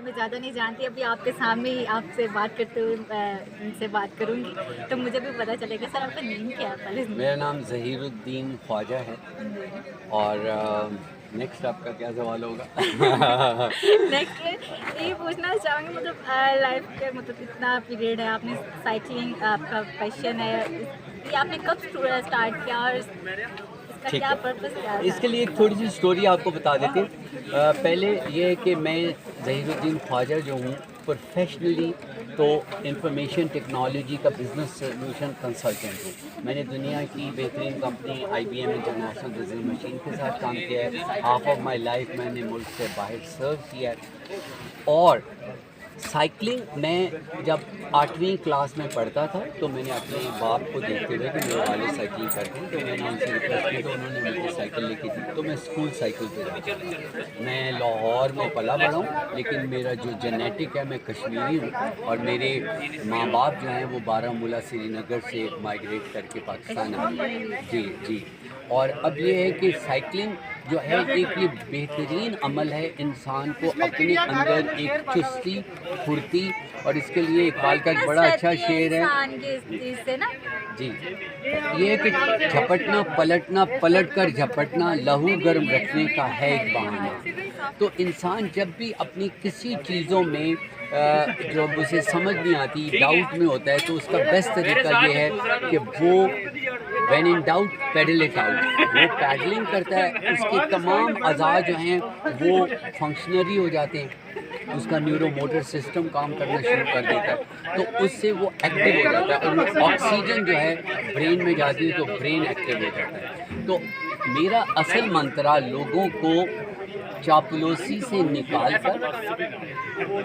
میں زیادہ نہیں جانتی, ابھی آپ کے سامنے ہی آپ سے بات کرتے ہوئے ان سے بات کروں گی تو مجھے بھی پتہ چلے گا. سر آپ کا نیم کیا ہے پہلے؟ میرا نام ظہیر الدین خواجہ ہے. اور نیکسٹ آپ کا کیا سوال ہوگا؟ نیکسٹ یہ پوچھنا چاہوں گی, مطلب لائف کے مطلب اتنا پیریڈ ہے, آپ نے سائیکلنگ آپ کا پیشن ہے, یہ آپ نے کب اسٹارٹ کیا اور اس کا کیا پرپس کیا ہے؟ اس کے لیے ایک تھوڑی سی سٹوری آپ کو بتا دیتے ہیں. پہلے یہ ہے کہ میں ظہیر الدین خواجہ جو ہوں پروفیشنلی تو انفارمیشن ٹیکنالوجی کا بزنس سولوشن کنسلٹنٹ ہوں. میں نے دنیا کی بہترین company IBM international diesel machine کے ساتھ کام کیا ہے. ہاف آف مائی لائف میں نے ملک سے باہر سرو کیا ہے. اور سائیکلنگ میں جب 8ویں کلاس میں پڑھتا تھا تو میں نے اپنے باپ کو دیکھتے ہوئے کہ میرے والد سائیکلنگ کرتے ہیں تو میں نے ان سے ریکویسٹ کی تو انہوں نے مجھے سائیکل لے کے دی. تو میں اسکول سائیکل پہ جاتا تھا. میں لاہور میں پلا بڑھا ہوں لیکن میرا جو جینیٹک ہے میں کشمیری ہوں اور میرے ماں باپ جو ہیں وہ بارہمولہ سری نگر سے مائیگریٹ کر کے پاکستان آئے. جی. اور اب یہ ہے کہ سائیکلنگ جو ہے ایک یہ بہترین عمل ہے انسان کو اپنے اندر ایک چستی پھرتی, اور اس کے لیے اقبال کا ایک بڑا اچھا شعر ہے جی, یہ ہے کہ جھپٹنا پلٹنا پلٹ کر جھپٹنا لہو گرم رکھنے کا ہے ایک بہانہ. تو انسان جب بھی اپنی کسی چیزوں میں جو اسے سمجھ نہیں آتی, ڈاؤٹ میں ہوتا ہے, تو اس کا بیسٹ طریقہ یہ ہے کہ وہ when in doubt paddle it out. وہ پیڈلنگ کرتا ہے, اس کے تمام اعضاء جو ہیں وہ فنکشنری ہو جاتے ہیں, اس کا نیورو موٹر سسٹم کام کرنا شروع کر دیتا ہے, تو اس سے وہ ایکٹیو ہو جاتا ہے اور آکسیجن جو ہے برین میں جاتی ہے تو برین ایکٹیو ہو جاتا ہے. تو میرا اصل منترا لوگوں کو چاپلوسی سے نکال کر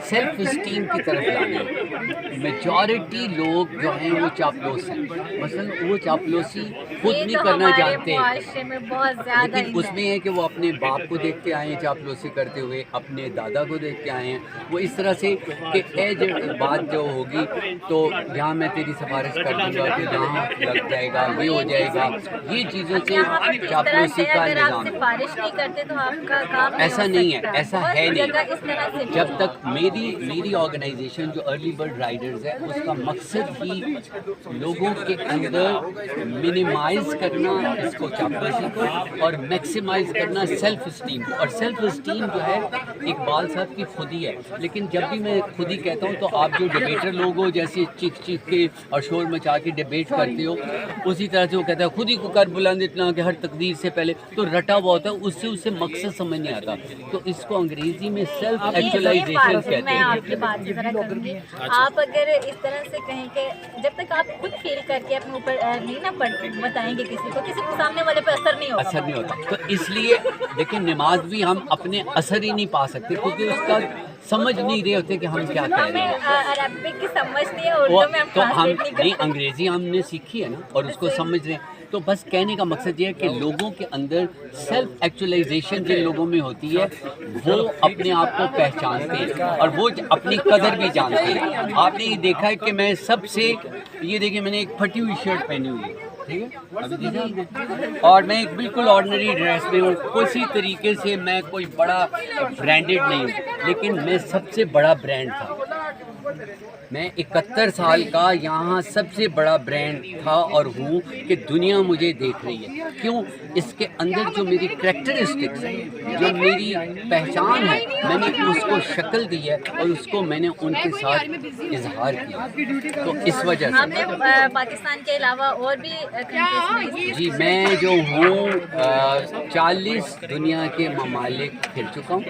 سیلف اسٹیم کی طرف لانا ہے. میجورٹی لوگ جو ہیں وہ چاپلوس ہیں, مثلا وہ چاپلوسی خود نہیں کرنا جانتے, لیکن اس میں ہے کہ وہ اپنے باپ کو دیکھ کے آئے ہیں چاپلوسی کرتے ہوئے, اپنے دادا کو دیکھ کے آئے ہیں. وہ اس طرح سے کہ بات جو ہوگی تو یہاں میں تیری سفارش کر دوں گا کہ جہاں لگ جائے گا یہ ہو جائے گا, یہ چیزوں سے چاپلوسی کا نظام. ایسا نہیں ہے, ایسا ہے نہیں. جب تک میری آرگنائزیشن جو ارلی برڈ رائڈرز ہے اس کا مقصد ہی لوگوں کے اندر منیمائز کرنا اس کو چاپلوسی کو اور میکسیمائز کرنا سیلف اسٹیم کو. اور سیلف اسٹیم جو ہے اقبال صاحب کی خود ہی ہے, لیکن جب بھی میں خود ہی کہتا ہوں تو آپ جو ڈبیٹر لوگ ہو جیسے چیخ کے اور شور مچا کے ڈبیٹ کرتے ہو, اسی طرح سے وہ کہتا ہے خود ہی کو کر بلند اتنا کہ ہر تقدیر سے پہلے, تو رٹا ہوا ہوتا ہے, اس سے اسے مقصد سمجھ نہیں آتا. تو اس کو انگریزی میں سیلف ایکچولائزیشن کہتے ہیں. میں آپ کی بات ذرا کروں گی. آپ اگر اس طرح سے کہیں کہ جب تک آپ خود فیل کر کے اپنے اوپر نہیں نا بتائیں گے کسی کو سامنے والے پہ اثر نہیں ہوتا. تو اس لیے لیکن نماز بھی ہم اپنے اثر ہی نہیں پا سکتے کیونکہ اس کا سمجھ نہیں رہے ہوتے کہ ہم کیا کہہ رہے ہیں. عربک کی سمجھ نہیں ہے, اردو میں تو ہم نہیں, انگریزی ہم نے سیکھی ہے نا اور اس کو سمجھ رہے ہیں. تو بس کہنے کا مقصد یہ ہے کہ لوگوں کے اندر سیلف ایکچولائزیشن جن لوگوں میں ہوتی ہے وہ اپنے آپ کو پہچانتے ہیں اور وہ اپنی قدر بھی جانتے ہیں. آپ نے یہ دیکھا ہے کہ میں سب سے, یہ دیکھیں میں نے ایک پھٹی ہوئی شرٹ پہنی ہوئی ہے, ٹھیک ہے, ابھی دیکھیں, اور میں ایک بالکل آرڈنری ڈریس میں ہوں. کسی طریقے سے میں کوئی بڑا برانڈیڈ نہیں ہوں, لیکن میں سب سے بڑا برانڈ تھا. میں 71 سال کا یہاں سب سے بڑا برانڈ تھا اور ہوں کہ دنیا مجھے دیکھ رہی ہے. کیوں؟ اس کے اندر جو میری کریکٹرسٹکس ہیں, جو میری پہچان ہے, میں نے اس کو شکل دی ہے اور اس کو میں نے ان کے ساتھ اظہار کیا. تو اس وجہ سے پاکستان کے علاوہ اور بھی جی میں جو ہوں 40 دنیا کے ممالک پھر چکا ہوں.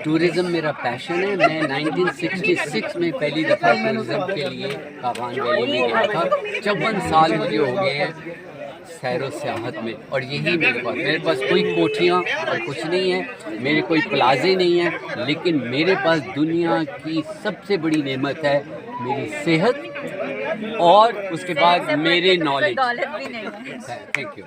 ٹورزم میرا پیشن ہے. میں 1966 میں پہلی دفعہ ٹورزم کے لیے کاغان ویلی میں گیا تھا. 54 سال مجھے ہو گئے ہیں سیر و سیاحت میں, اور یہی میرے پاس کوئی کوٹھیاں اور کچھ نہیں ہے, میرے کوئی پلازے نہیں ہیں, لیکن میرے پاس دنیا کی سب سے بڑی نعمت ہے میری صحت اور اس کے بعد میرے نالج. دولت بھی نہیں ہے. Thank you.